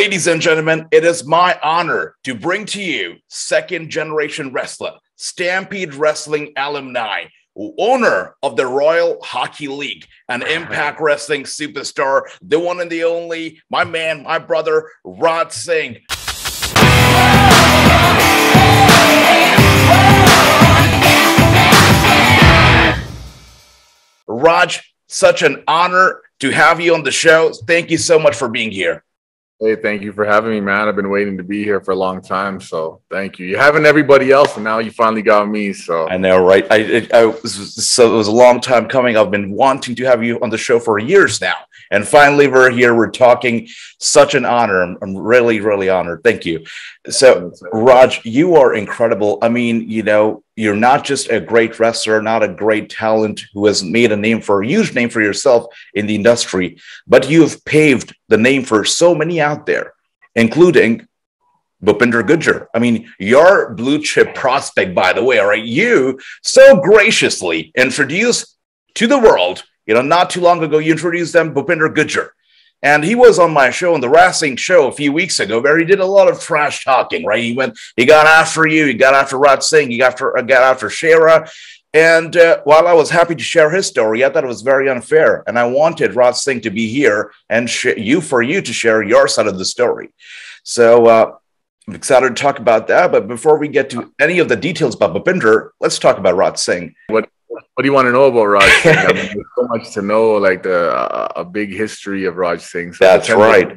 Ladies and gentlemen, it is my honor to bring to you second-generation wrestler, Stampede Wrestling alumni, owner of the Royal Hockey League, and Impact Wrestling superstar, the one and the only, my man, my brother, Raj Singh. Raj, such an honor to have you on the show. Thank you so much for being here. Hey, thank you for having me, man. I've been waiting to be here for a long time, so thank you. You haven't everybody else, and now you finally got me. So I know, right? So it was a long time coming. I've been wanting to have you on the show for years now, and finally we're here. We're talking. Such an honor. I'm really, really honored. Thank you. So, Raj, you are incredible. I mean, you know, you're not just a great wrestler, not a great talent who has made a huge name for yourself in the industry, but you've paved the name for so many out there, including Bhupinder Gujjar. I mean, your blue chip prospect, by the way, all right? You so graciously introduced to the world, you know, not too long ago, you introduced them Bhupinder Gujjar. And he was on my show, on the Wrassing Show a few weeks ago, where he did a lot of trash talking, right? He got after you, he got after Raj Singh, he got after Shera. And while I was happy to share his story, I thought it was very unfair. And I wanted Raj Singh to be here and for you to share your side of the story. So I'm excited to talk about that. But before we get to any of the details about Bhupinder, let's talk about Raj Singh. What do you want to know about Raj Singh? I mean, there's so much to know, like a big history of Raj Singh. So that's right.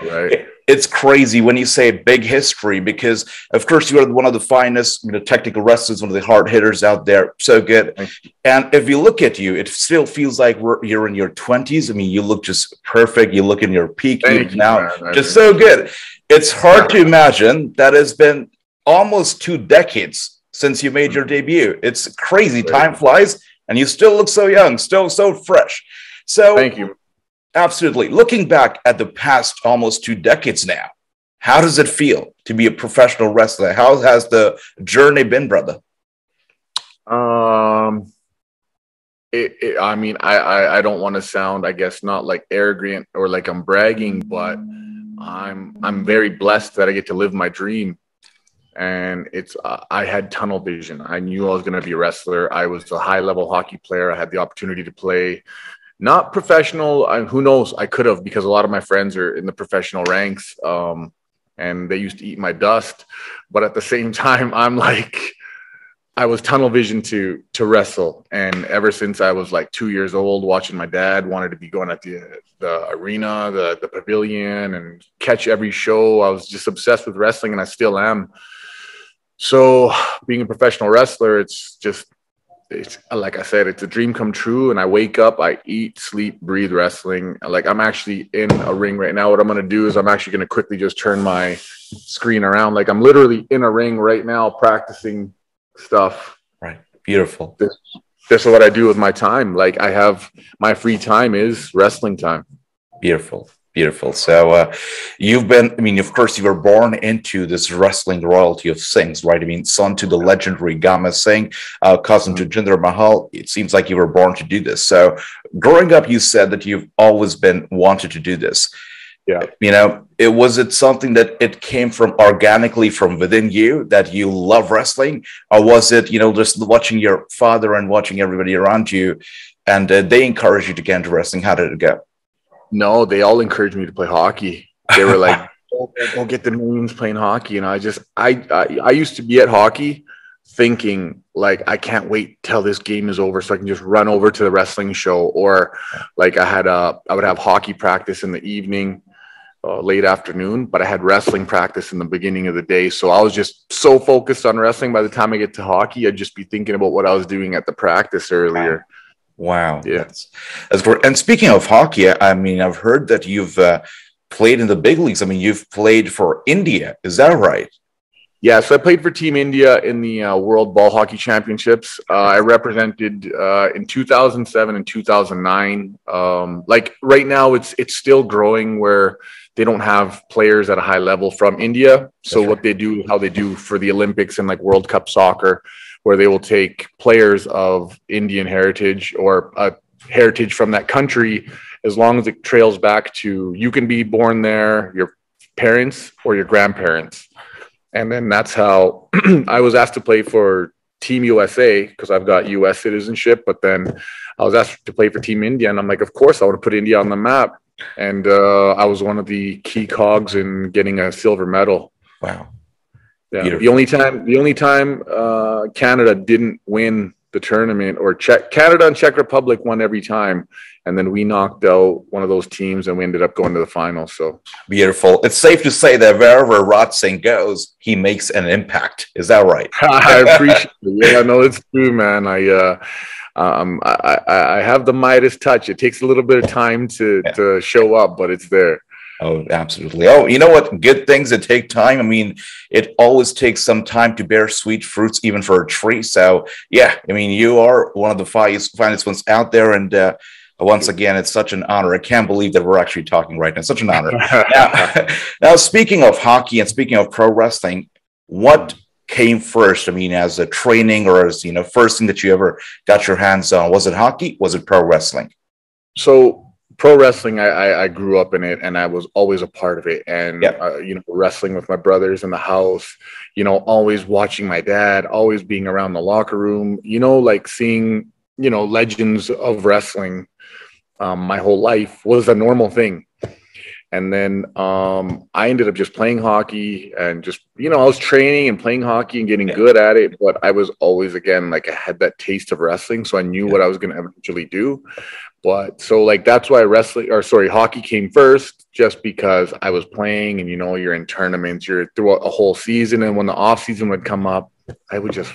Right. It's crazy when you say big history because, of course, you are one of the finest, you know, technical wrestlers, one of the hard hitters out there. So good. And if you look at you, it still feels like you're in your 20s. I mean, you look just perfect. You look in your peak now, just so good. It's hard to imagine that it's been almost 2 decades since you made your debut. It's crazy. Time flies, and you still look so young, still so fresh. So thank you. Absolutely. Looking back at the past almost 2 decades now, how does it feel to be a professional wrestler? How has the journey been, brother? I mean, I don't want to sound, I guess, not like arrogant or like I'm bragging, but I'm very blessed that I get to live my dream. And I had tunnel vision. I knew I was going to be a wrestler. I was a high-level hockey player. I had the opportunity to play, not professional. Who knows? I could have, because a lot of my friends are in the professional ranks, and they used to eat my dust. But at the same time, I was tunnel vision to wrestle. And ever since I was like 2 years old, watching my dad, wanted to be going at the arena, the pavilion, and catch every show. I was just obsessed with wrestling, and I still am. So being a professional wrestler, it's like I said, it's a dream come true. And I wake up, I eat, sleep, breathe wrestling. Like, I'm actually in a ring right now. What I'm going to do is I'm actually going to quickly just turn my screen around. Like, I'm literally in a ring right now practicing stuff. Right. Beautiful. This is what I do with my time. Like, I have my free time is wrestling time. Beautiful. Beautiful. So you've been, I mean, of course, you were born into this wrestling royalty of Singhs, right? I mean, son to the legendary Gama Singh, cousin to Jinder Mahal. It seems like you were born to do this. So growing up, you said that you've always been wanted to do this. Yeah. You know, was it something that it came from organically from within you, that you love wrestling? Or was it, you know, just watching your father and watching everybody around you and they encouraged you to get into wrestling? How did it go? No, they all encouraged me to play hockey. They were like, "Go get the millions playing hockey." And I used to be at hockey thinking, like, I can't wait till this game is over so I can just run over to the wrestling show. Or like I would have hockey practice in the evening, late afternoon, but I had wrestling practice in the beginning of the day. So I was just so focused on wrestling. By the time I get to hockey, I'd just be thinking about what I was doing at the practice earlier. Wow. Yeah. That's great. And speaking of hockey, I mean, I've heard that you've played in the big leagues. I mean, you've played for India. Is that right? Yeah. So I played for Team India in the World Ball Hockey Championships. I represented in 2007 and 2009. Like right now, it's still growing where they don't have players at a high level from India. So what they do, how they do for the Olympics and like World Cup soccer, where they will take players of Indian heritage or heritage from that country, as long as it trails back to, you can be born there, your parents or your grandparents. And then that's how I was asked to play for Team USA because I've got US citizenship. But then I was asked to play for Team India. And I'm like, of course, I want to put India on the map. And I was one of the key cogs in getting a silver medal. Wow. Yeah. Beautiful. The only time Canada didn't win the tournament, or Canada and Czech Republic won every time. And then we knocked out one of those teams and we ended up going to the finals. So beautiful. It's safe to say that wherever Raj Singh goes, he makes an impact. Is that right? I appreciate it. Yeah, no, it's true, man. I have the Midas touch. It takes a little bit of time to show up, but it's there. Oh, absolutely. Oh, you know what? Good things that take time. I mean, it always takes some time to bear sweet fruits, even for a tree. So, yeah, I mean, you are one of the finest ones out there. And once again, it's such an honor. I can't believe that we're actually talking right now. It's such an honor. Now, speaking of hockey and speaking of pro wrestling, what came first? I mean, as a training or as, first thing that you ever got your hands on? Was it hockey? Was it pro wrestling? So, pro wrestling, I grew up in it and I was always a part of it. And, wrestling with my brothers in the house, always watching my dad, always being around the locker room, like seeing, legends of wrestling my whole life was a normal thing. And then I ended up just playing hockey and just, I was training and playing hockey and getting good at it. But I was always, again, like I had that taste of wrestling. So I knew what I was going to eventually do. But so like that's why hockey came first, just because I was playing and, you're in tournaments, you're throughout a whole season. And when the off season would come up, I would just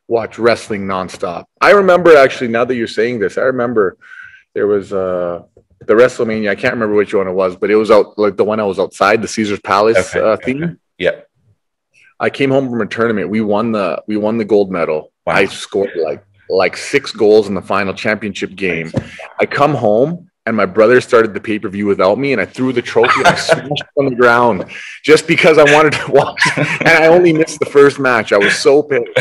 watch wrestling nonstop. I remember, actually, now that you're saying this, I remember there was the WrestleMania. I can't remember which one it was, but it was out like the one I was outside the Caesar's Palace theme. Okay. Yeah. I came home from a tournament. We won the gold medal. Wow. I scored like 6 goals in the final championship game. I come home and my brother started the pay-per-view without me, and I threw the trophy and I smashed it on the ground just because I wanted to watch. And I only missed the first match. I was so pissed.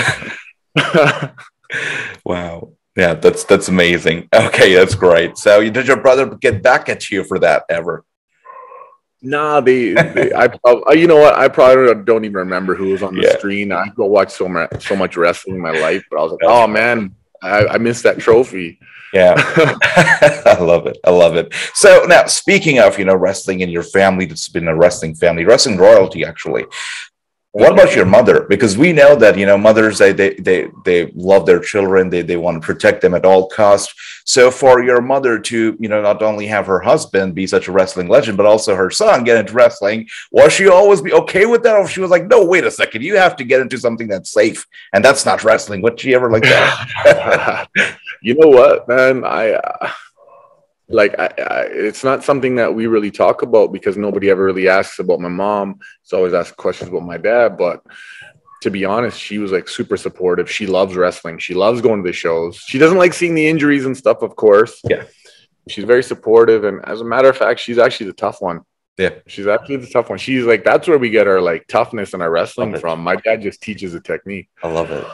Wow. Yeah, that's amazing. Okay, that's great. So did your brother get back at you for that ever? Nah, I probably don't even remember who was on the screen. I go watch so much wrestling in my life, but I was like, oh man, I missed that trophy. Yeah. I love it. So now, speaking of, wrestling in your family, that's been a wrestling family, wrestling royalty, actually. What about your mother? Because we know that, mothers, they love their children. They want to protect them at all costs. So for your mother to, not only have her husband be such a wrestling legend, but also her son get into wrestling, was she always be okay with that? Or she was like, no, wait a second, you have to get into something that's safe. And that's not wrestling. Would she ever like that? You know what, man? It's not something that we really talk about because nobody ever really asks about my mom. It's always asked questions about my dad. But to be honest, she was like super supportive. She loves wrestling. She loves going to the shows. She doesn't like seeing the injuries and stuff, of course. Yeah. She's very supportive. And as a matter of fact, she's actually the tough one. Yeah. She's actually the tough one. She's like, that's where we get our like toughness and our wrestling from. My dad just teaches the technique. I love it.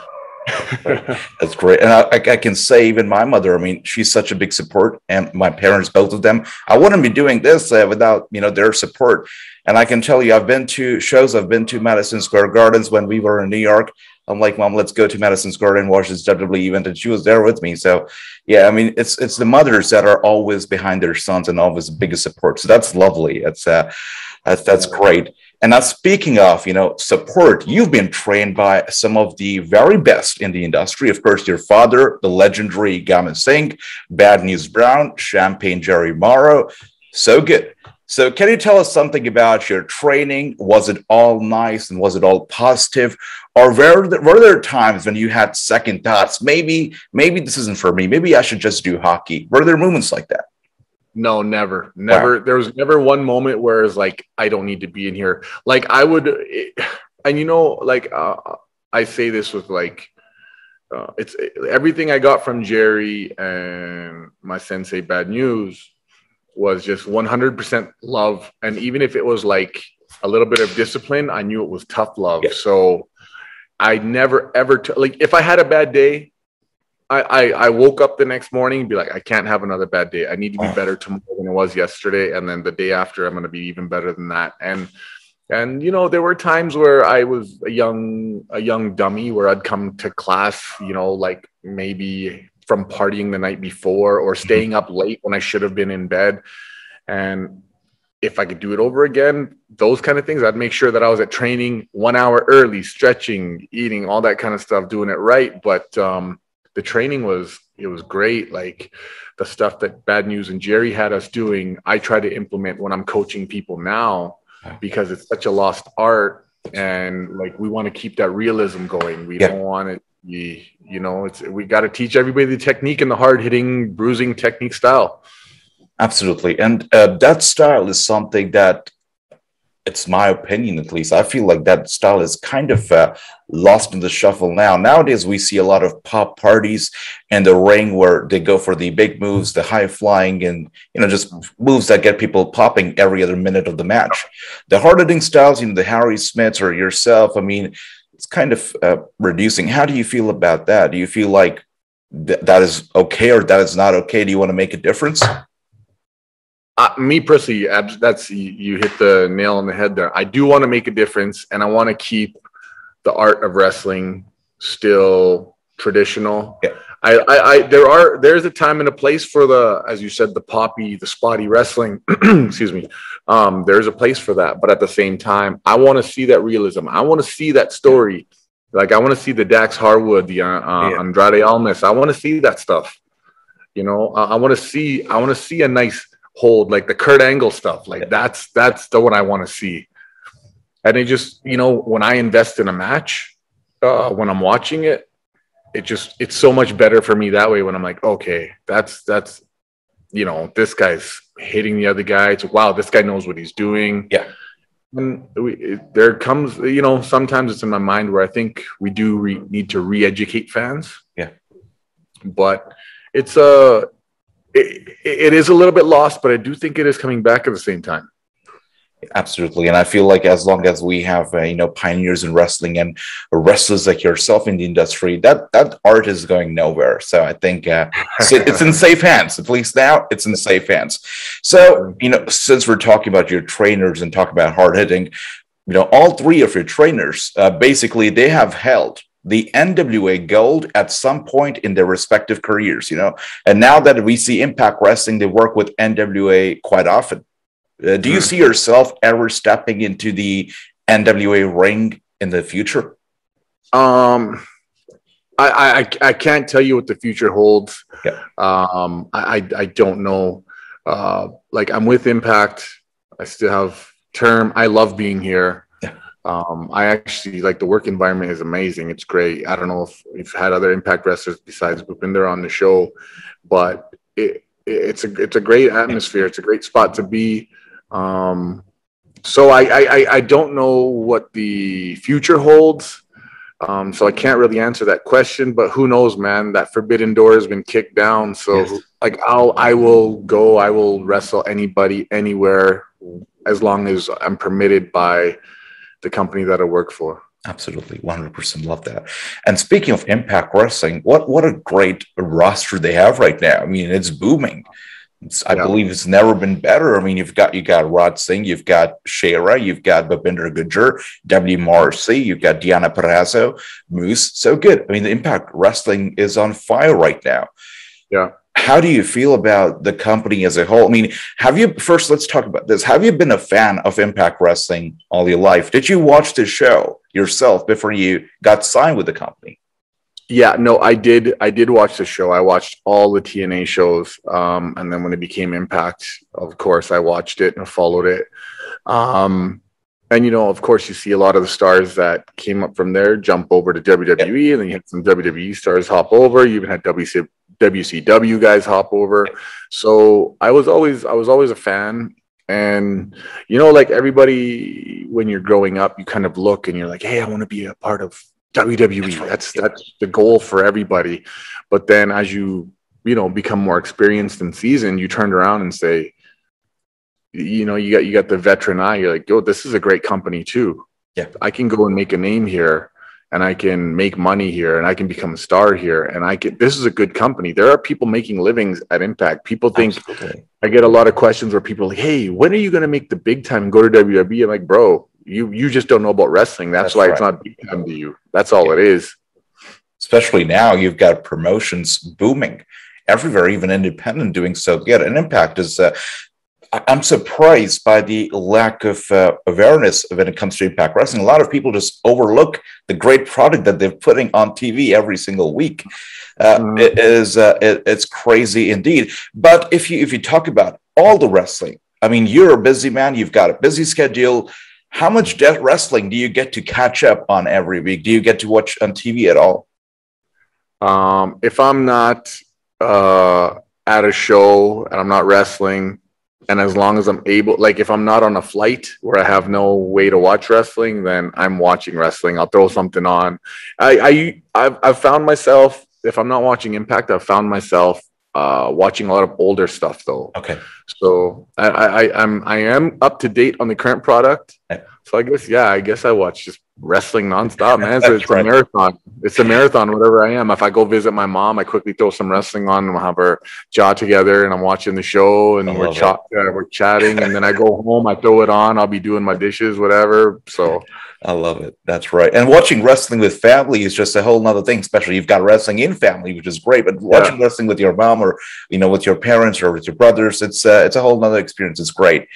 That's great. And I can say even my mother, I mean, she's such a big support, and my parents, both of them. I wouldn't be doing this without their support. And I can tell you, I've been to shows. I've been to Madison Square Gardens when we were in New York. I'm like, Mom, let's go to Madison Square and watch this WWE event, and she was there with me. So yeah, I mean, it's the mothers that are always behind their sons and always the biggest support. So that's lovely. That's great. And now, speaking of, support, you've been trained by some of the very best in the industry. Of course, your father, the legendary Gama Singh, Bad News Brown, Champagne Jerry Morrow. So good. So can you tell us something about your training? Was it all nice and was it all positive? Or were there times when you had second thoughts? Maybe this isn't for me. Maybe I should just do hockey. Were there moments like that? No, never. Wow. There was never one moment where it's like, I don't need to be in here. Like I would, and I say this with it's everything I got from Jerry and my sensei Bad News was just 100% love. And even if it was like a little bit of discipline, I knew it was tough love. Yeah. So I never, ever, if I had a bad day, I woke up the next morning and be like, I can't have another bad day. I need to be better tomorrow than it was yesterday. And then the day after, I'm going to be even better than that. And And there were times where I was a young dummy where I'd come to class, like maybe from partying the night before or staying up late when I should have been in bed. And if I could do it over again, those kind of things, I'd make sure that I was at training 1 hour early, stretching, eating, all that kind of stuff, doing it right. But the training was great. Like the stuff that Bad News and Jerry had us doing, I try to implement when I'm coaching people now, because it's such a lost art, and like we want to keep that realism going. We don't want it to be, we got to teach everybody the technique and the hard-hitting bruising technique style. Absolutely. And that style is something that, it's my opinion at least, I feel like that style is kind of lost in the shuffle now. Nowadays, we see a lot of pop parties in the ring where they go for the big moves, the high flying, and, just moves that get people popping every other minute of the match. The hard-hitting styles, the Harry Smiths or yourself, I mean, it's kind of reducing. How do you feel about that? Do you feel like that is okay or that is not okay? Do you want to make a difference? Me personally, that's, you hit the nail on the head there. I do want to make a difference, and I want to keep the art of wrestling still traditional. Yeah. There's a time and a place for the, as you said, the spotty wrestling. Excuse me. There's a place for that, but at the same time, I want to see that realism. I want to see that story. Like I want to see the Dax Harwood, the Andrade Almas. I want to see that stuff. I want to see a nice hold, like the Kurt Angle stuff. Like that's the one I want to see. And it just, when I invest in a match, when I'm watching it, it's so much better for me that way. When I'm like, okay, that's this guy's hitting the other guy. It's like, wow, this guy knows what he's doing. Yeah. And there comes, sometimes it's in my mind where I think we do need to re-educate fans. Yeah. But it's it is a little bit lost, but I do think it is coming back at the same time. Absolutely. And I feel like as long as we have, pioneers in wrestling and wrestlers like yourself in the industry, that art is going nowhere. So I think it's in safe hands. At least now it's in safe hands. So, since we're talking about your trainers and talking about hard hitting, all three of your trainers, basically they have held the NWA gold at some point in their respective careers, and now that we see Impact Wrestling, they work with NWA quite often. Do you see yourself ever stepping into the NWA ring in the future? I can't tell you what the future holds. Yeah. I don't know. Like I'm with Impact. I still have term. I love being here. I actually like the work environment is amazing. It's great. I don't know if you've had other Impact wrestlers besides Bhupinder on the show, but it's a great atmosphere. It's a great spot to be. So I don't know what the future holds. So I can't really answer that question, but who knows, man? That forbidden door has been kicked down. So like I will wrestle anybody, anywhere, as long as I'm permitted by the company that I work for. Absolutely. 100% love that. And speaking of Impact Wrestling, what a great roster they have right now. I mean, it's booming. I believe it's never been better. I mean, you got Raj Singh, you've got Shera, you've got Bhupinder Gujjar, WMRC, you've got Diana Perazzo, Moose. So good. I mean, the Impact Wrestling is on fire right now. Yeah. How do you feel about the company as a whole? I mean, let's talk about this. Have you been a fan of Impact Wrestling all your life? Did you watch the show yourself before you got signed with the company? Yeah, no, I did watch the show. I watched all the TNA shows. And then when it became Impact, of course, I watched it and followed it. And, of course, you see a lot of the stars that came up from there jump over to WWE, and then you had some WWE stars hop over. You even had WCW guys hop over. So I was always a fan. And, like everybody, when you're growing up, you kind of look and you're like, hey, I want to be a part of WWE. That's the goal for everybody. But then as you become more experienced and seasoned, you turn around and say, you got the veteran eye. You're like, yo, this is a great company too. Yeah, I can go and make a name here, and I can make money here, and I can become a star here, and this is a good company. There are people making livings at Impact. People think, I get a lot of questions where people are like, hey, when are you going to make the big time and go to WWE? I'm like, bro, You just don't know about wrestling. That's why right. It's not big time to you. That's all it is. Especially now, you've got promotions booming everywhere, even independent doing so good. And Impact is, I'm surprised by the lack of awareness when it comes to Impact Wrestling. A lot of people just overlook the great product that they're putting on TV every single week. It's crazy indeed. But if you talk about all the wrestling, I mean, you're a busy man. You've got a busy schedule. How much wrestling do you get to catch up on every week? Do you get to watch on TV at all? If I'm not at a show and I'm not wrestling, and as long as I'm able, like if I'm not on a flight where I have no way to watch wrestling, then I'm watching wrestling. I'll throw something on. I've found myself, if I'm not watching Impact, I've found myself watching a lot of older stuff though. Okay. So I am up to date on the current product. So I guess I watch just wrestling nonstop, man. So it's right. A marathon. It's a marathon, whatever I am. If I go visit my mom, I quickly throw some wrestling on and we'll have her jaw together and I'm watching the show and we're chatting. And then I go home, I throw it on. I'll be doing my dishes, whatever. So I love it. That's right. And watching wrestling with family is just a whole nother thing, especially you've got wrestling in family, which is great. But watching wrestling with your mom or, with your parents or with your brothers, it's a whole nother experience. It's great.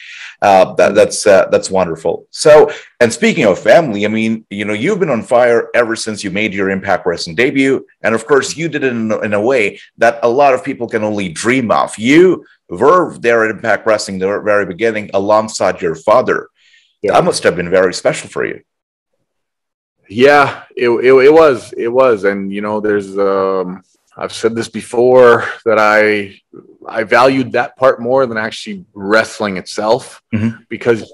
That's wonderful. So, and speaking of family, I mean, you've been on fire ever since you made your Impact Wrestling debut. And of course, you did it in a way that a lot of people can only dream of. You were there at Impact Wrestling the very beginning alongside your father. Yeah. That must have been very special for you. Yeah, it was. And, there's, I've said this before that I valued that part more than actually wrestling itself, because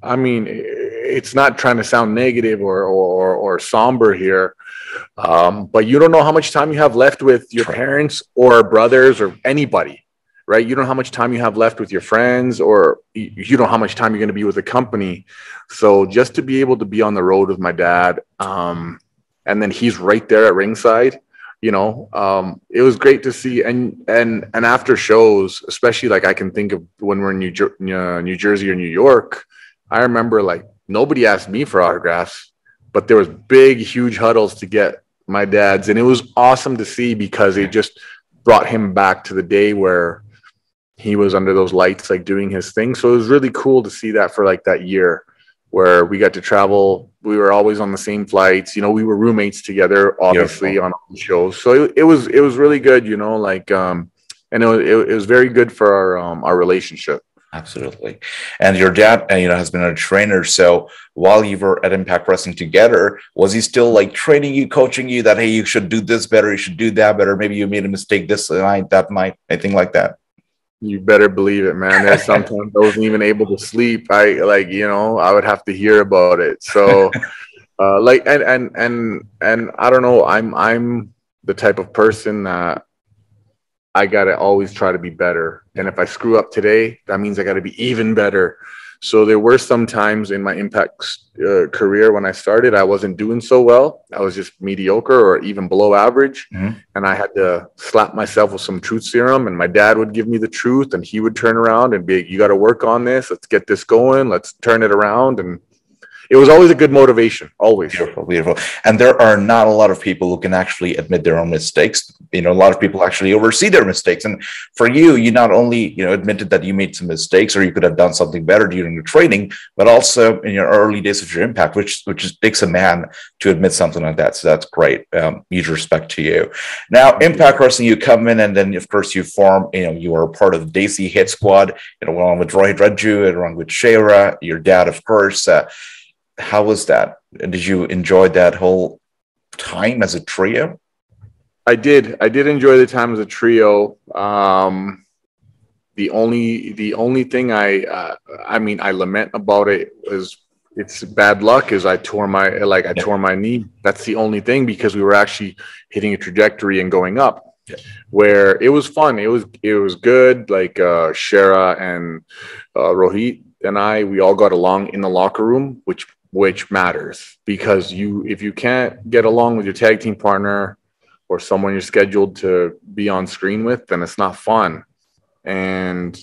I mean, it's not trying to sound negative or somber here, but you don't know how much time you have left with your parents or brothers or anybody, right? You don't know how much time you have left with your friends, or you know how much time you're going to be with the company. So just to be able to be on the road with my dad, and then he's right there at ringside. It was great to see. And after shows, especially like I can think of when we're in New Jersey or New York, I remember like nobody asked me for autographs, but there was big, huge huddles to get my dad's. And it was awesome to see because it just brought him back to the day where he was under those lights, like doing his thing. So it was really cool to see that for like that year where we got to travel. We were always on the same flights. We were roommates together, obviously, on all the shows. So it was really good, and it was very good for our relationship. Absolutely. And your dad, has been a trainer. So while you were at Impact Wrestling together, was he still like training you, coaching you that, hey, you should do this better, you should do that better, maybe you made a mistake this night, that night, anything like that? You better believe it, man. There's sometimes I wasn't even able to sleep. I would have to hear about it. So and I don't know, I'm the type of person that I gotta always try to be better. And if I screw up today, that means I gotta be even better. So there were some times in my Impact career when I started, I wasn't doing so well. I was just mediocre or even below average. And I had to slap myself with some truth serum, and my dad would give me the truth and he would turn around and be, you got to work on this. Let's get this going. Let's turn it around. And it was always a good motivation, always. Beautiful. And there are not a lot of people who can actually admit their own mistakes. A lot of people actually oversee their mistakes. And for you, you not only, admitted that you made some mistakes or you could have done something better during your training, but also in your early days of your Impact, which takes a man to admit something like that. So that's great. Huge respect to you. Now, Impact Wrestling, you come in and then, of course, you form, you are a part of the Daisy Hit Squad, along with Roy Raju and along with Shayra, your dad, of course. How was that? Did you enjoy that whole time as a trio? I did enjoy the time as a trio. The only thing I lament about it was it's bad luck is I tore my knee. That's the only thing, because we were actually hitting a trajectory and going up. Yeah. Where it was fun. It was good. Like Shara and Rohit and we all got along in the locker room, which matters, because if you can't get along with your tag team partner or someone you're scheduled to be on screen with, then it's not fun. And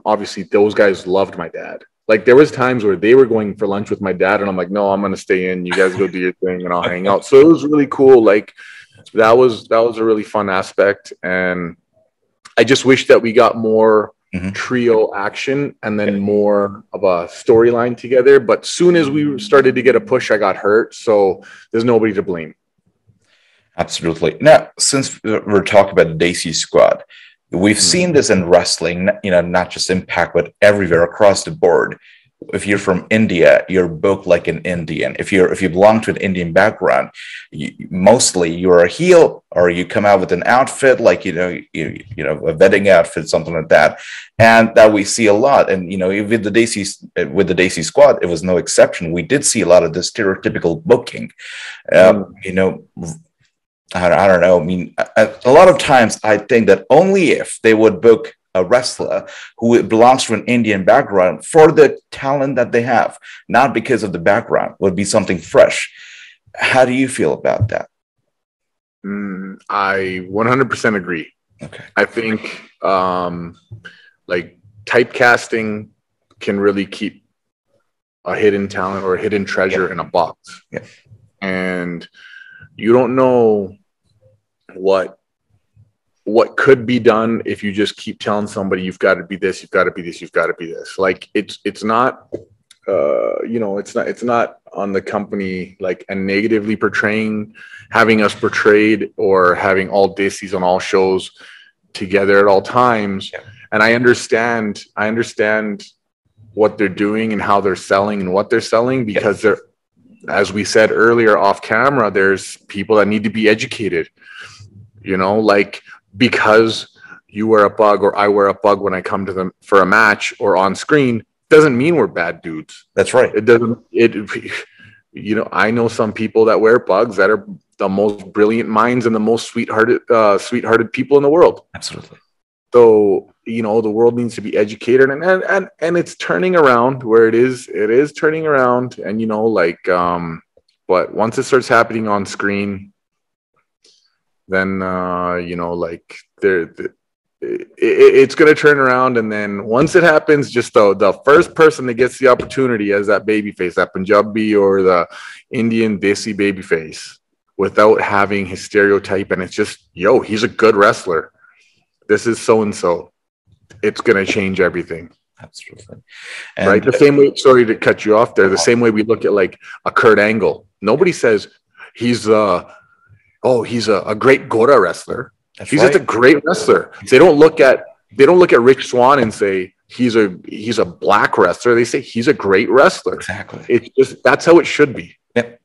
obviously those guys loved my dad. Like there was times where they were going for lunch with my dad, and I'm like, no, I'm gonna stay in. You guys go do your thing, and I'll hang out. So it was really cool. Like that was a really fun aspect, and I just wish that we got more trio action and then more of a storyline together. But soon as we started to get a push, I got hurt. So there's nobody to blame. Absolutely. Now, since we're talking about the Desi squad, we've seen this in wrestling, you know, not just Impact, but everywhere across the board. If you're from India, you're booked like an Indian. If you belong to an Indian background, mostly you're a heel, or you come out with an outfit like you know a wedding outfit, something like that, and that we see a lot. And you know, with the Desi squad, it was no exception. We did see a lot of this stereotypical booking. You know, I don't know. I mean, a lot of times I think that only if they would book a wrestler who belongs to an Indian background for the talent that they have, not because of the background, would be something fresh. How do you feel about that? I 100% agree. Okay. I think like typecasting can really keep a hidden talent or a hidden treasure in a box. Yeah. And you don't know what could be done if you just keep telling somebody you've got to be this, you've got to be this, you've got to be this. Like it's not you know, it's not on the company like and negatively portraying, having us portrayed or having all Desis on all shows together at all times. Yeah. And I understand what they're doing and how they're selling and what they're selling, because they're, as we said earlier off camera, there's people that need to be educated, you know, like because you wear a bug or I wear a bug when I come to them for a match or on screen doesn't mean we're bad dudes. That's right. It doesn't, you know, I know some people that wear bugs that are the most brilliant minds and the most sweethearted people in the world. Absolutely. So, you know, the world needs to be educated, and it's turning around where it is turning around. And, you know, like, but once it starts happening on screen, then, you know, like it's going to turn around. And then once it happens, just the first person that gets the opportunity as that babyface, that Punjabi or the Indian Desi babyface, without having his stereotype, and it's just, yo, he's a good wrestler. This is so-and-so. It's going to change everything. Absolutely. And right? The same way, sorry to cut you off there, the same way we look at like a Kurt Angle. Nobody says he's a great Gora wrestler. That's he's right. just a great wrestler. They don't look at Rich Swann and say he's a black wrestler. They say he's a great wrestler. Exactly. It's just, that's how it should be. Yep.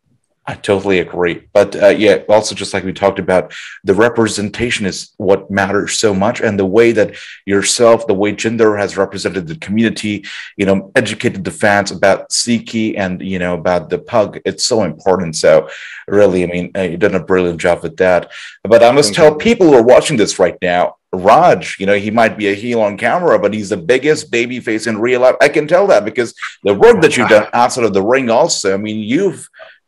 I totally agree. But yeah, also just like we talked about, the representation is what matters so much. And the way that yourself, the way Jinder has represented the community, you know, educated the fans about Siki and, you know, about the pug, it's so important. So really, I mean, you've done a brilliant job with that. But I must tell people who are watching this right now, Raj, you know, he might be a heel on camera, but he's the biggest baby face in real life. I can tell that because the work that you've done outside of the ring also, I mean,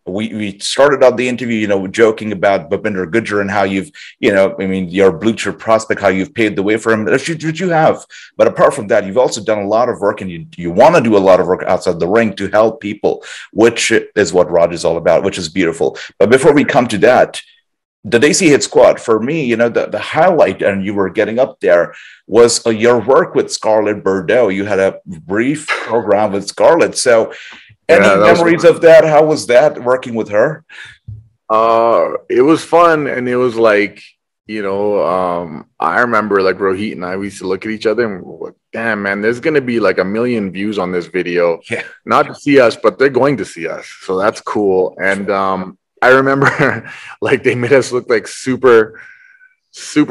we started out the interview, you know, joking about Bhupinder Gujjar and how you've, you know, I mean, your blue chip prospect, how you've paved the way for him, which you have. But apart from that, you've also done a lot of work, and you want to do a lot of work outside the ring to help people, which is what Raj is all about, which is beautiful. But before we come to that, the Desi Hit Squad, for me, you know, the highlight, and you were getting up there, was your work with Scarlett Bordeaux. You had a brief program with Scarlett. So any memories of that? How was that working with her? It was fun, and it was like, you know, I remember like Rohit and I, we used to look at each other and we're like, damn, man, there's going to be like 1 million views on this video. Yeah. Not to see us, but they're going to see us. So that's cool. And I remember like they made us look like super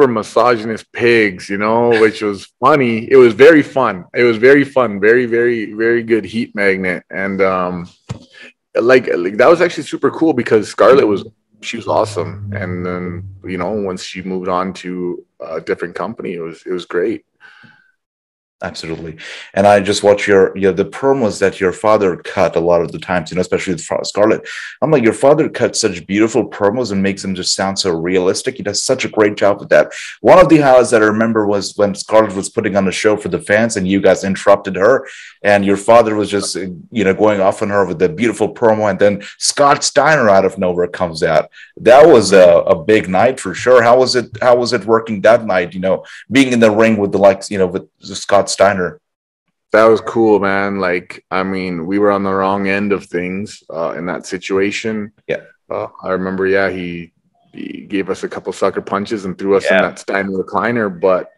misogynist pigs, you know, which was funny. It was very fun. Very, very, very good heat magnet. And like that was actually super cool because Scarlett she was awesome. And then, you know, once she moved on to a different company, it was great. Absolutely. And I just watch the promos that your father cut a lot of the times, especially with Scarlett. I'm like, your father cuts such beautiful promos and makes them just sound so realistic. He does such a great job with that. One of the highlights that I remember was when Scarlett was putting on a show for the fans and you guys interrupted her, and your father was just, going off on her with the beautiful promo. And then Scott Steiner out of nowhere comes out. That was a big night for sure. How was it working that night? Being in the ring with the likes, with Scott Steiner. That was cool, man. Like, I mean, we were on the wrong end of things in that situation. Yeah. I remember, he gave us a couple sucker punches and threw us in that Steiner recliner. But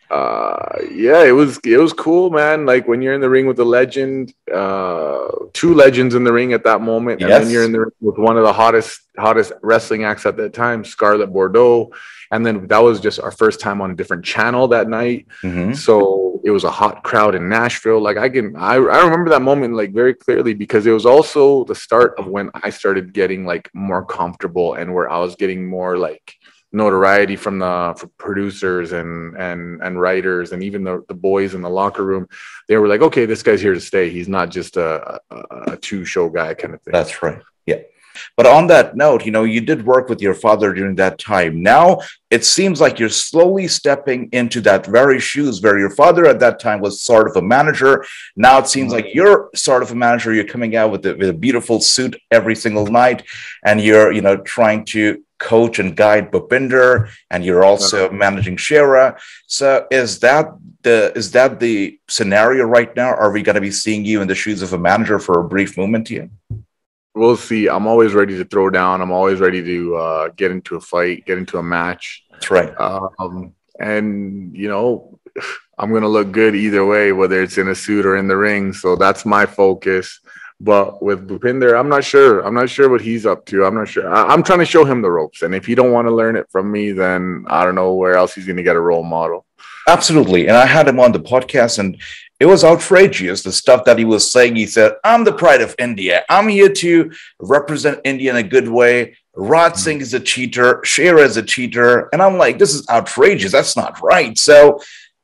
it was cool, man. Like when you're in the ring with a legend, two legends in the ring at that moment, and then you're in the ring with one of the hottest wrestling acts at that time, Scarlett Bordeaux. And then that was just our first time on a different channel that night. Mm-hmm. So it was a hot crowd in Nashville. Like I remember that moment like very clearly, because it was also the start of when I started getting like more comfortable and where I was getting more like notoriety from producers and writers, and even the boys in the locker room. They were like, okay, this guy's here to stay. He's not just a two-show guy kind of thing. That's right. Yeah. But on that note, you did work with your father during that time. Now it seems like you're slowly stepping into that very shoes where your father at that time was sort of a manager. Now it seems like you're sort of a manager. You're coming out with a beautiful suit every single night, and you're, trying to coach and guide Bhupinder, and you're also managing Shera. So is that the scenario right now? Are we going to be seeing you in the shoes of a manager for a brief moment here? We'll see. I'm always ready to throw down. I'm always ready to get into a fight, get into a match. That's right. And I'm going to look good either way, whether it's in a suit or in the ring. So that's my focus. But with Bhupinder, I'm not sure. I'm not sure what he's up to. I'm not sure. I'm trying to show him the ropes. And if he don't want to learn it from me, then I don't know where else he's going to get a role model. Absolutely. And I had him on the podcast, and it was outrageous, the stuff that he was saying. He said, I'm the pride of India. I'm here to represent India in a good way. Raj Singh is a cheater. Shera is a cheater. And I'm like, this is outrageous. That's not right. So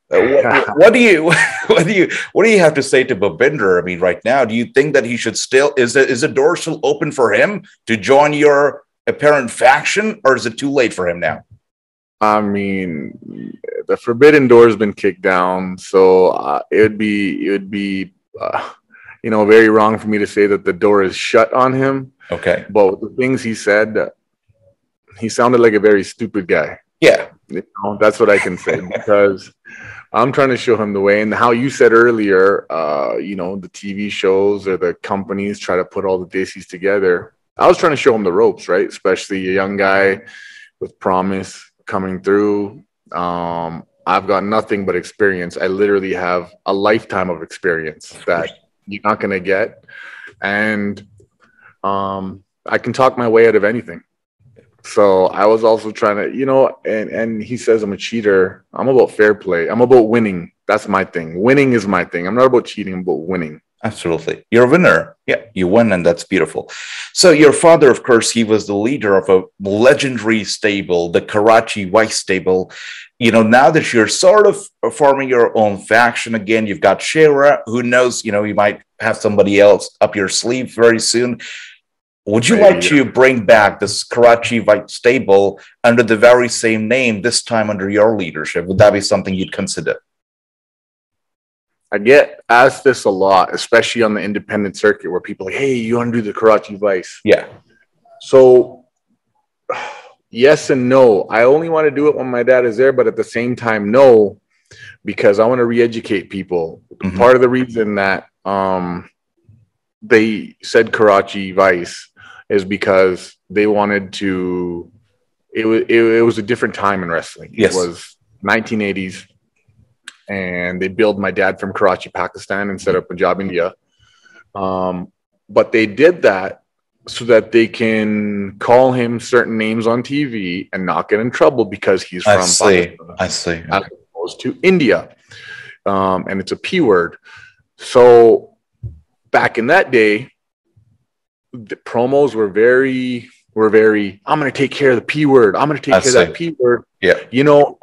what do you have to say to Bhupinder? I mean, right now, do you think that he should still, is the door still open for him to join your apparent faction, or is it too late for him now? I mean, the forbidden door has been kicked down, so it would be very wrong for me to say that the door is shut on him. Okay, but the things he said, he sounded like a very stupid guy. Yeah, that's what I can say, because I'm trying to show him the way. And how you said earlier, the TV shows or the companies try to put all the desis together. I was trying to show him the ropes, right? Especially a young guy with promise coming through. I've got nothing but experience. I literally have a lifetime of experience that you're not going to get. And I can talk my way out of anything. So I was also trying to, and he says I'm a cheater. I'm about fair play. I'm about winning. That's my thing. Winning is my thing. I'm not about cheating. I'm about winning. Absolutely. You're a winner. Yeah, you win, and that's beautiful. So your father, of course, he was the leader of a legendary stable, the Karachi Vice stable. Now that you're sort of forming your own faction again, you've got Shera. Who knows, you might have somebody else up your sleeve very soon. Would you like to bring back this Karachi Vice stable under the very same name, this time under your leadership? Would that be something you'd consider? I get asked this a lot, especially on the independent circuit, where people are like, hey, you want to do the Karachi Vice? Yeah. So yes and no. I only want to do it when my dad is there, but at the same time, no, because I want to re-educate people. Mm-hmm. Part of the reason that they said Karachi Vice is because they wanted to, it was a different time in wrestling. Yes. It was 1980s. And they billed my dad from Karachi, Pakistan, instead of Punjab, India. But they did that so that they can call him certain names on TV and not get in trouble because he's from Pakistan. I see. As opposed to India. And it's a P word. So back in that day, the promos were very, I'm going to take care of the P word. I'm going to take care of that P word. Yeah.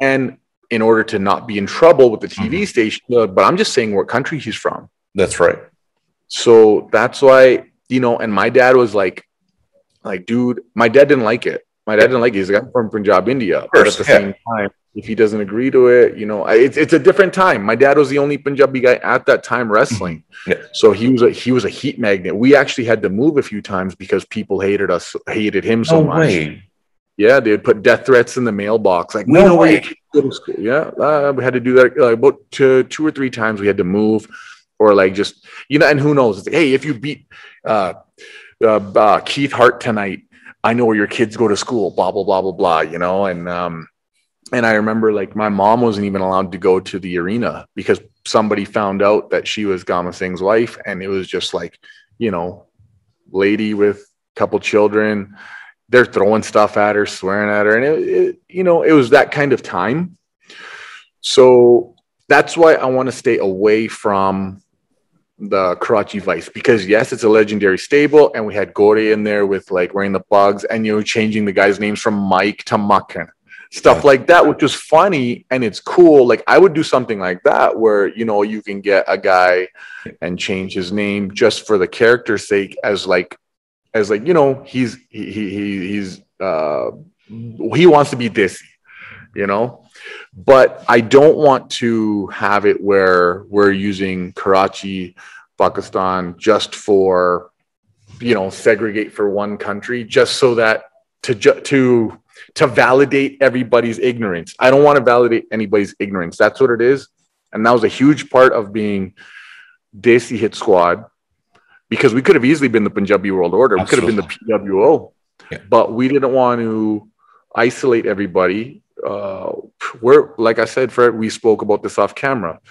And in order to not be in trouble with the TV station. But I'm just saying what country he's from. That's right. So that's why, and my dad was like, dude, my dad didn't like it. My dad didn't like it. He's like, I'm from Punjab, India. But at the same time, if he doesn't agree to it, it's a different time. My dad was the only Punjabi guy at that time wrestling. So he was a heat magnet. We actually had to move a few times because people hated him so much. Way. Yeah, they would put death threats in the mailbox. Like, no way. Where your kids go to school. Yeah, we had to do that about 2 or 3 times. We had to move, or like just and who knows? It's like, hey, if you beat Keith Hart tonight, I know where your kids go to school. Blah blah blah blah blah. And I remember like my mom wasn't even allowed to go to the arena because somebody found out that she was Gama Singh's wife, and it was just like lady with a couple children. They're throwing stuff at her, swearing at her. And it was that kind of time. So that's why I want to stay away from the Karachi Vice, because yes, it's a legendary stable. And we had Gore in there with like wearing the bugs and, changing the guys' names from Mike to Makan, stuff like that, which was funny. And it's cool. Like I would do something like that where, you can get a guy and change his name just for the character's sake as he wants to be Desi, but I don't want to have it where we're using Karachi, Pakistan just for, segregate for one country, just so that to validate everybody's ignorance. I don't want to validate anybody's ignorance. That's what it is. And that was a huge part of being Desi Hit Squad. Because we could have easily been the Punjabi World Order. We could have been the PWO. But we didn't want to isolate everybody. We're, like I said, Fred, we spoke about this off camera.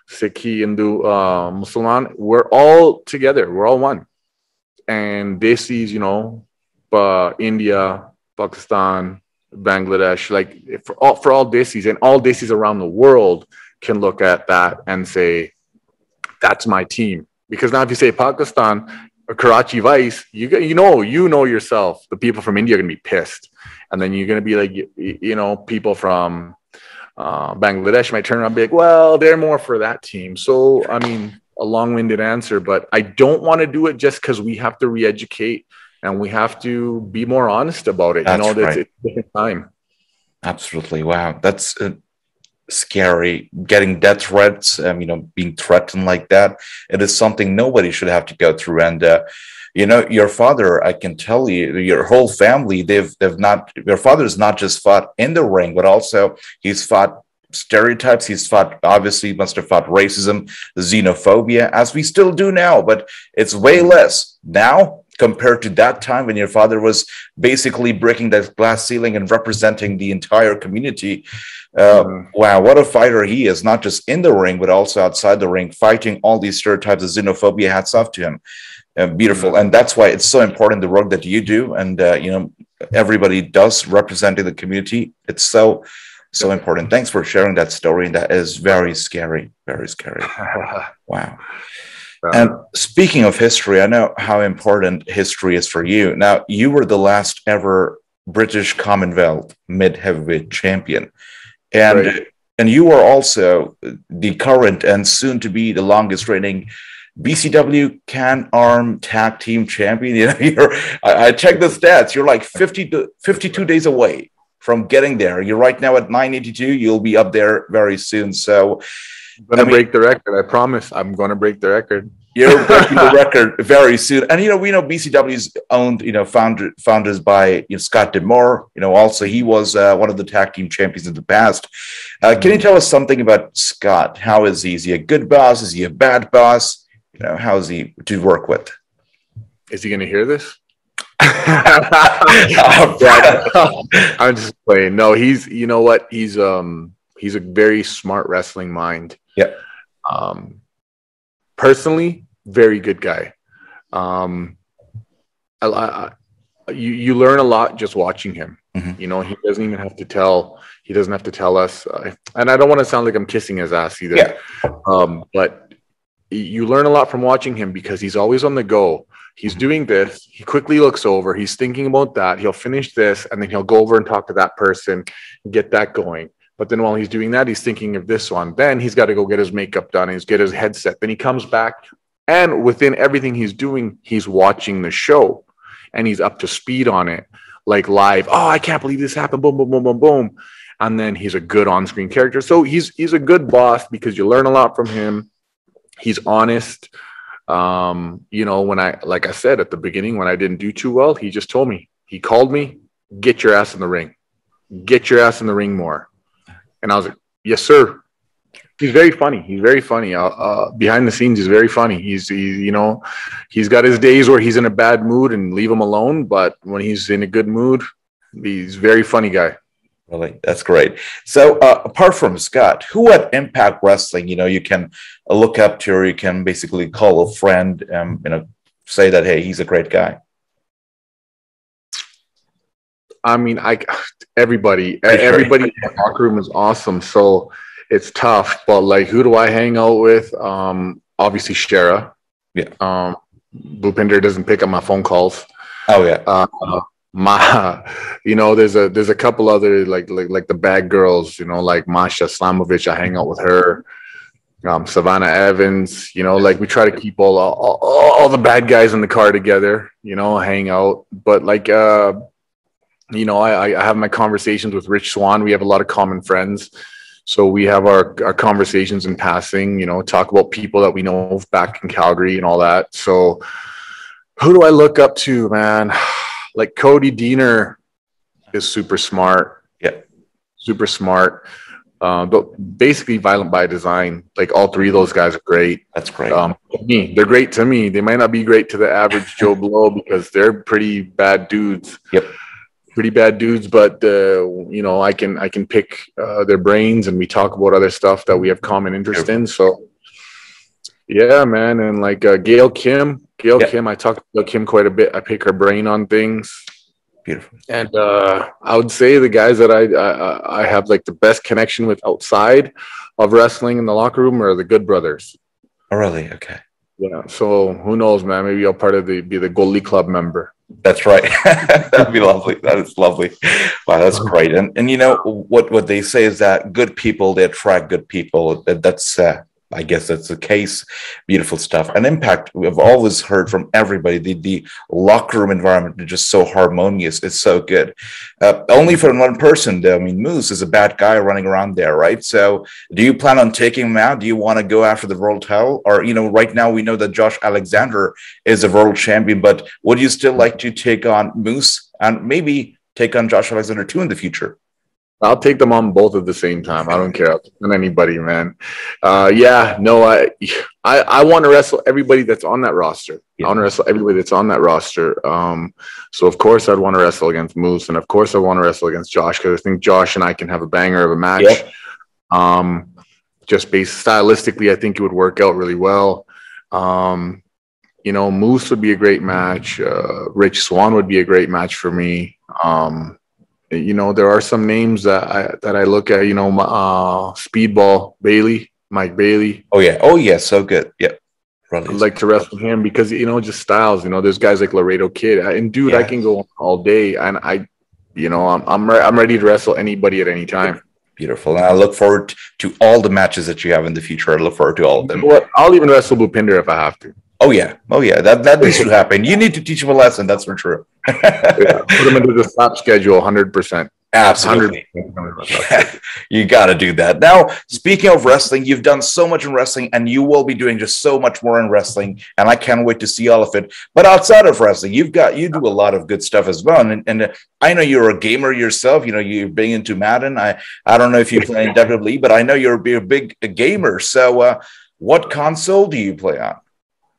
Sikh, Hindu, Muslim, we're all together. We're all one. And Desis, India, Pakistan, Bangladesh, like for all Desis, and all Desis around the world can look at that and say, that's my team. Because now if you say Pakistan or Karachi Vice, you know yourself, the people from India are going to be pissed. And then you're going to be like, people from Bangladesh might turn around and be like, well, they're more for that team. So, I mean, a long-winded answer, but I don't want to do it just because we have to re-educate and we have to be more honest about it. That's right. It's a different time. Absolutely. Wow. That's scary, getting death threats, being threatened like that. It is something nobody should have to go through. And your father, I can tell you, your whole family, your father's not just fought in the ring, but also he's fought stereotypes. He's must have fought racism, xenophobia, as we still do now, but it's way less now compared to that time when your father was basically breaking that glass ceiling and representing the entire community. Wow, what a fighter he is, not just in the ring, but also outside the ring, fighting all these stereotypes of xenophobia. Hats off to him. Beautiful. And that's why it's so important, the work that you do. And, everybody does representing the community. It's so important. Thanks for sharing that story. And that is very scary, very scary. Wow. And speaking of history, I know how important history is for you. Now, you were the last ever British Commonwealth mid-heavyweight champion. And Right. And you are also the current and soon to be the longest reigning BCW Can Arm Tag Team Champion. I checked the stats. You're like 52 days away from getting there. You're right now at 982. You'll be up there very soon. So I'm going to break the record. I promise I'm going to break the record. You're breaking the record very soon. And, we know BCW's owned, founders by Scott D'Amore. Also he was one of the tag team champions in the past. Can you tell us something about Scott? How is he? Is he a good boss? Is he a bad boss? How is he to work with? Is he going to hear this? I'm just playing. No, he's, you know what? He's a very smart wrestling mind. Yeah. Personally, very good guy. You learn a lot just watching him. Mm-hmm. He doesn't even have to tell. He doesn't have to tell us. And I don't want to sound like I'm kissing his ass either. Yeah. But you learn a lot from watching him because he's always on the go. He's doing this. He quickly looks over. He's thinking about that. He'll finish this, and then he'll go over and talk to that person and get that going. But then while he's doing that, he's thinking of this one. Then he's got to go get his makeup done. He's get his headset. Then he comes back, and within everything he's doing, he's watching the show, and he's up to speed on it, like live. Oh, I can't believe this happened. Boom, boom, boom, boom, boom. And then he's a good on-screen character. So he's a good boss because you learn a lot from him. He's honest. You know, like I said at the beginning, when I didn't do too well, he just told me. He called me, get your ass in the ring. Get your ass in the ring more. And I was like, yes, sir. He's very funny. He's very funny. Behind the scenes, he's very funny. You know, he's got his days where he's in a bad mood and leave him alone. But when he's in a good mood, he's a very funny guy. Really, that's great. So, apart from Scott, who at Impact Wrestling, you know, you can look up to, or you can basically call a friend, you know, say that, hey, he's a great guy. I mean, everybody in the locker room is awesome. So it's tough, but like, who do I hang out with? Obviously Shara. Yeah. Bhupinder doesn't pick up my phone calls. Oh yeah. You know, there's a couple other like the bad girls, you know, like Masha Slamovich. I hang out with her. Savannah Evans, you know, like we try to keep all the bad guys in the car together, you know, hang out. But like, you know, I have my conversations with Rich Swann. We have a lot of common friends. So we have our conversations in passing, you know, talk about people that we know back in Calgary and all that. So who do I look up to, man? Like Cody Deaner is super smart. Yeah. Super smart. But basically violent by design. Like all three of those guys are great. That's great. They're great to me. They might not be great to the average Joe Blow because they're pretty bad dudes. Yep. Pretty bad dudes, but you know, I can pick their brains, and we talk about other stuff that we have common interest in. So yeah, man. And like Gail Kim, I talk to Gail Kim quite a bit. I pick her brain on things. Beautiful. And I would say the guys that I have like the best connection with outside of wrestling in the locker room are the Good Brothers. Oh, really? Okay. Yeah. So who knows, man? Maybe I'll be the Goldie Club member. That's right. That'd be lovely. That is lovely. Wow, that's great. And you know what they say is that good people, they attract good people. That's I guess that's the case. Beautiful stuff. And Impact, we've always heard from everybody, the locker room environment is just so harmonious. It's so good. Only for one person, though. I mean, Moose is a bad guy running around there, right? So do you plan on taking him out? Do you want to go after the world title? Or, you know, right now we know that Josh Alexander is a world champion, but would you still like to take on Moose and maybe take on Josh Alexander too in the future? I'll take them on both at the same time. I don't care. I'll take on anybody, man. Yeah, no, I want to wrestle everybody that's on that roster. Yeah. I want to wrestle everybody that's on that roster. So, of course, I'd want to wrestle against Moose. And, of course, I want to wrestle against Josh because I think Josh and I can have a banger of a match. Yeah. Just based stylistically, I think it would work out really well. You know, Moose would be a great match. Rich Swann would be a great match for me. You know, there are some names that I look at, you know, Speedball Bailey, Mike Bailey. Oh yeah, so good. Yep. I'd like to wrestle him because, you know, just styles. You know, there's guys like Laredo Kid, and dude, I can go all day, and I'm ready to wrestle anybody at any time. Beautiful, and I look forward to all the matches that you have in the future. I look forward to all of them. Well, I'll even wrestle Bhupinder if I have to. Oh yeah, that needs to happen. You need to teach him a lesson. That's for sure. Yeah, put him into the slap schedule, 100%. Absolutely. 100%. You got to do that. Now, speaking of wrestling, you've done so much in wrestling, and you will be doing just so much more in wrestling, and I can't wait to see all of it. But outside of wrestling, you do a lot of good stuff as well. And I know you're a gamer yourself. You know, you're big into Madden. I don't know if you play in WWE, but I know you're a big gamer. So what console do you play on?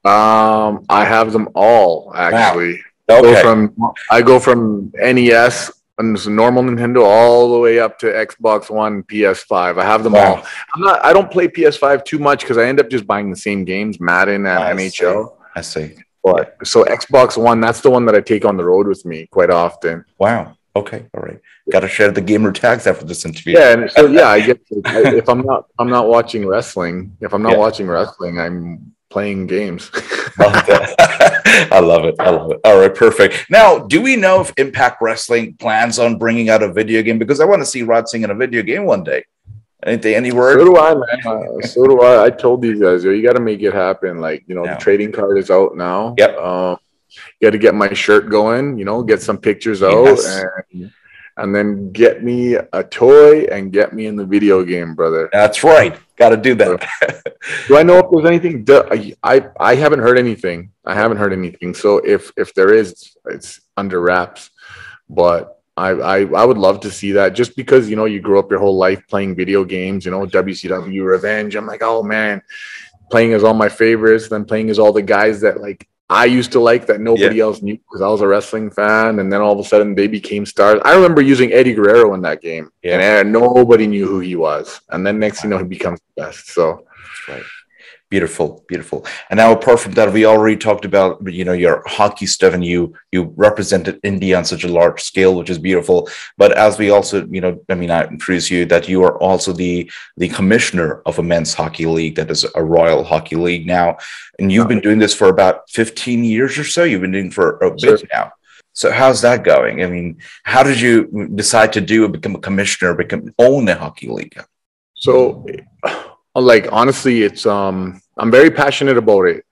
I have them all, actually. Wow. Okay. I go from NES and normal Nintendo all the way up to Xbox One, PS5. I have them all. I don't play PS5 too much because I end up just buying the same games, Madden and NHL. I see. But so Xbox One, that's the one that I take on the road with me quite often. Wow. Okay. All right. Got to share the gamer tags after this interview. Yeah. And so I get if I'm not watching wrestling. If I'm not watching wrestling, I'm playing games. I love it. I love it. All right, perfect. Now, do we know if Impact Wrestling plans on bringing out a video game? Because I want to see Raj Singh in a video game one day. Anything, any word? So do I, man. So do I. I told these guys, yo, you got to make it happen. Like, you know, Yeah. the trading card is out now. Yep. Got to get my shirt going, you know, get some pictures out, Yes. and then get me a toy and get me in the video game, brother. That's right. Got to do that. Do I know if there's anything? I haven't heard anything. I haven't heard anything. So if there is, it's under wraps. But I would love to see that, just because, you know, you grew up your whole life playing video games, you know, WCW, Revenge. I'm like, oh man, playing as all my favorites, then playing as all the guys that like I used to like that nobody else knew because I was a wrestling fan, and then all of a sudden they became stars. I remember using Eddie Guerrero in that game, and nobody knew who he was. And then next thing you know, he becomes the best. So that's right. Beautiful, beautiful. And now, apart from that, we already talked about, you know, your hockey stuff, and you represented India on such a large scale, which is beautiful. But as we also, you know, I mean, I introduced you that you are also the commissioner of a men's hockey league that is a Royal Hockey League now, and you've been doing this for about 15 years or so. You've been doing for a bit now. So how's that going? I mean, how did you decide to become a commissioner, own a hockey league? So, like, honestly, it's I'm very passionate about it.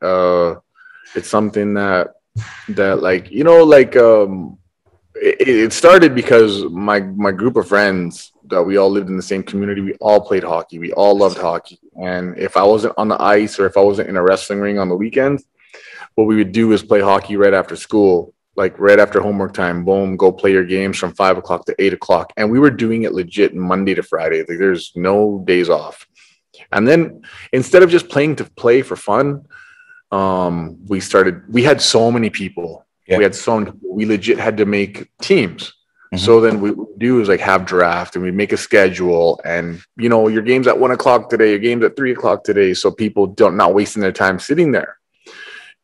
It's something that like, you know, like it started because my group of friends that we all lived in the same community, we all played hockey, we all loved hockey. And if I wasn't on the ice, or if I wasn't in a wrestling ring on the weekends, what we would do is play hockey right after school, like right after homework time. Boom, go play your games from 5 o'clock to 8 o'clock. And we were doing it legit Monday to Friday. Like, there's no days off. And then instead of just playing to play for fun, we had so many people. Yeah. We legit had to make teams. Mm-hmm. So then what we do is like have draft, and we make a schedule, and, you know, your game's at 1 o'clock today, your game's at 3 o'clock today. So people not wasting their time sitting there.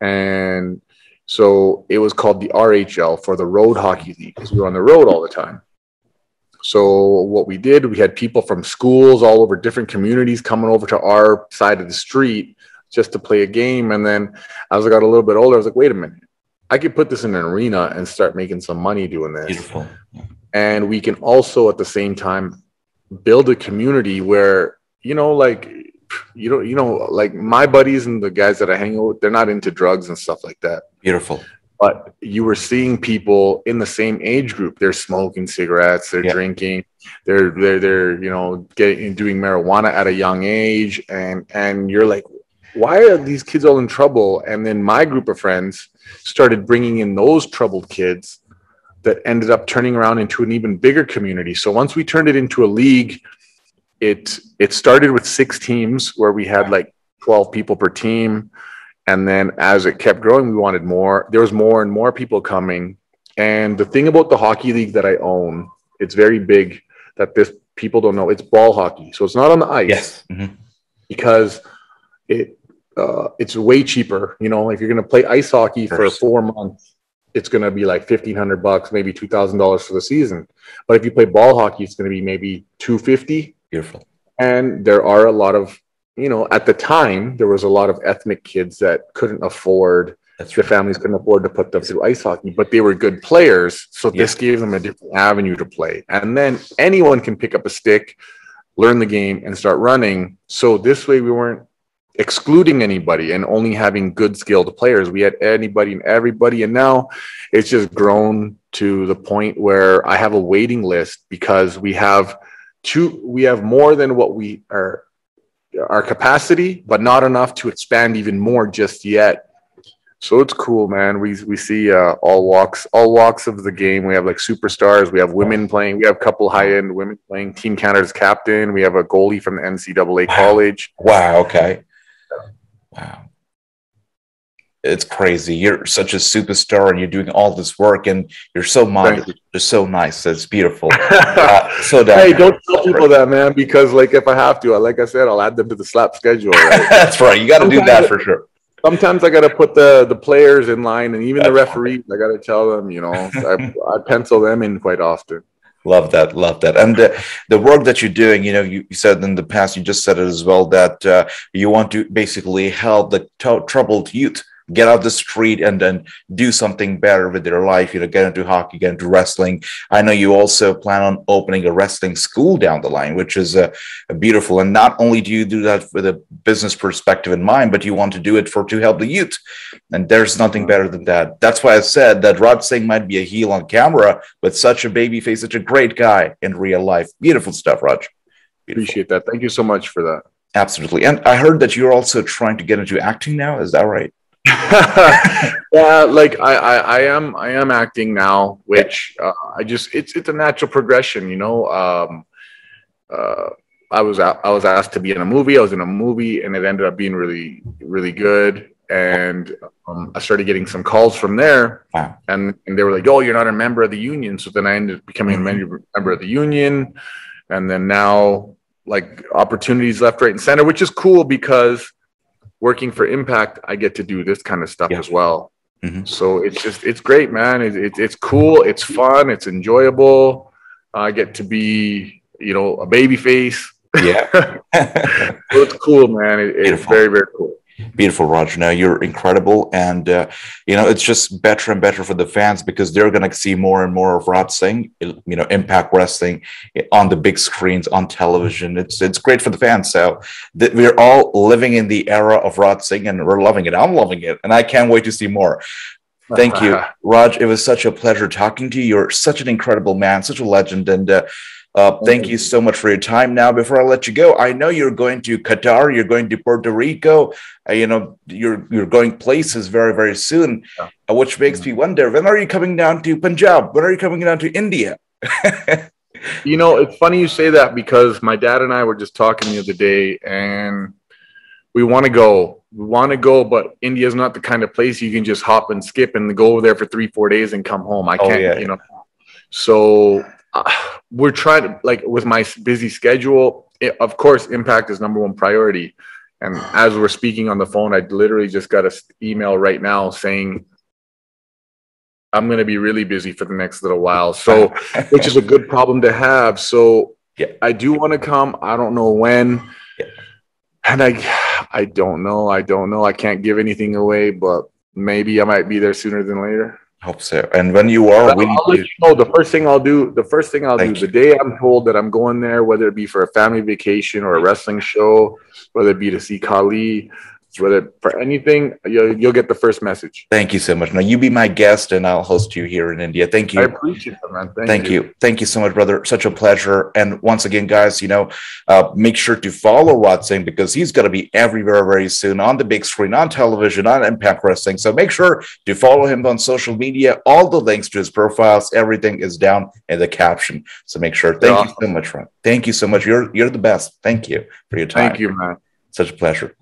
And so it was called the RHL, for the Road Hockey League, because we were on the road all the time. So what we did, we had people from schools all over different communities coming over to our side of the street just to play a game. And then as I got a little bit older, I was like, wait a minute, I could put this in an arena and start making some money doing this. Beautiful. And we can also at the same time build a community where, you know, like, you know, like my buddies and the guys that I hang out with, they're not into drugs and stuff like that. Beautiful. But you were seeing people in the same age group. They're smoking cigarettes, they're drinking, they're you know, doing marijuana at a young age, and you're like, why are these kids all in trouble? And then my group of friends started bringing in those troubled kids that ended up turning around into an even bigger community. So once we turned it into a league, it started with 6 teams where we had like 12 people per team. And then as it kept growing, we wanted more. There was more and more people coming. And the thing about the hockey league that I own, it's very big, that people don't know. It's ball hockey. So it's not on the ice. Yes. Mm-hmm. Because it's way cheaper. You know, if you're going to play ice hockey for 4 months, it's going to be like $1,500, maybe $2,000 for the season. But if you play ball hockey, it's going to be maybe $250. Beautiful. And there are a lot of, you know, at the time, there was a lot of ethnic kids that couldn't afford, the families couldn't afford to put them through ice hockey, but they were good players. So this gave them a different avenue to play. And then anyone can pick up a stick, learn the game, and start running. So this way we weren't excluding anybody and only having good skilled players. We had anybody and everybody. And now it's just grown to the point where I have a waiting list, because we have more than what we are, our capacity, but not enough to expand even more just yet. So it's cool, man. We see all walks of the game. We have like superstars. We have women playing. We have a couple high-end women playing. Team Canada's captain. We have a goalie from the NCAA college. Wow. Okay. Wow. It's crazy. You're such a superstar, and you're doing all this work, and you're so modest. You're so nice. It's beautiful. Hey, don't tell people that, man, because like if I have to, like I said, I'll add them to the slap schedule. Right? That's right. You got to do that for sure. Sometimes I got to put the players in line, and even the referees. I got to tell them, you know, I pencil them in quite often. Love that. And the work that you're doing, you know, you said in the past, you just said it as well, that you want to basically help the troubled youth get out the street and then do something better with their life, get into hockey, get into wrestling. I know you also plan on opening a wrestling school down the line, which is a beautiful. And not only do you do that with a business perspective in mind, but you want to do it to help the youth. And there's nothing better than that. That's why I said that Raj Singh might be a heel on camera, but such a baby face, such a great guy in real life. Beautiful stuff, Raj. Beautiful. Appreciate that. Thank you so much for that. Absolutely. And I heard that you're also trying to get into acting now. Is that right? Yeah, like I am acting now, which it's a natural progression, I was asked to be in a movie. I was in a movie, and it ended up being really, really good. And I started getting some calls from there. Wow. And they were like, "Oh, you're not a member of the union." So then I ended up becoming a member of the union, and then now like opportunities left, right, and center, which is cool because working for Impact, I get to do this kind of stuff as well. So it's great, man. It's cool. It's fun. It's enjoyable. I get to be, a baby face. Yeah. So it's cool, man. It's very, very cool. Beautiful, Roger. Now you're incredible, and it's just better and better for the fans because they're going to see more and more of Raj Singh, Impact Wrestling on the big screens on television. It's great for the fans. So we're all living in the era of Raj Singh, and we're loving it. I'm loving it, and I can't wait to see more. Thank you, Raj. It was such a pleasure talking to you. You're such an incredible man, such a legend, and thank you so much for your time. Now, before I let you go, I know you're going to Qatar, you're going to Puerto Rico, you're going places very, very soon, which makes me wonder, when are you coming down to Punjab? When are you coming down to India? It's funny you say that because my dad and I were just talking the other day, and we want to go. We want to go, but India is not the kind of place you can just hop and skip and go over there for 3-4 days and come home. I can't, So we're trying to, like, with my busy schedule, of course, Impact is #1 priority. And as we're speaking on the phone, I literally just got an email right now saying I'm going to be really busy for the next little while. So, which is a good problem to have. So I do want to come. I don't know when. And I don't know. I can't give anything away, but maybe I might be there sooner than later. Hope so. And when you are, I'll let you know. The first thing I'll do, the day I'm told that I'm going there, whether it be for a family vacation or a wrestling show, whether it be to see Kali, whether for anything, you'll get the first message. Thank you so much. Now you be my guest, and I'll host you here in India. Thank you. I appreciate it, man. Thank you. Thank you so much, brother. Such a pleasure. And once again, guys, make sure to follow Raj Singh because he's going to be everywhere very soon on the big screen, on television, on Impact Wrestling. So make sure to follow him on social media. All the links to his profiles, everything is down in the caption. So make sure. Thank you so much, Raj. Thank you so much. You're the best. Thank you for your time. Thank you, man. Such a pleasure.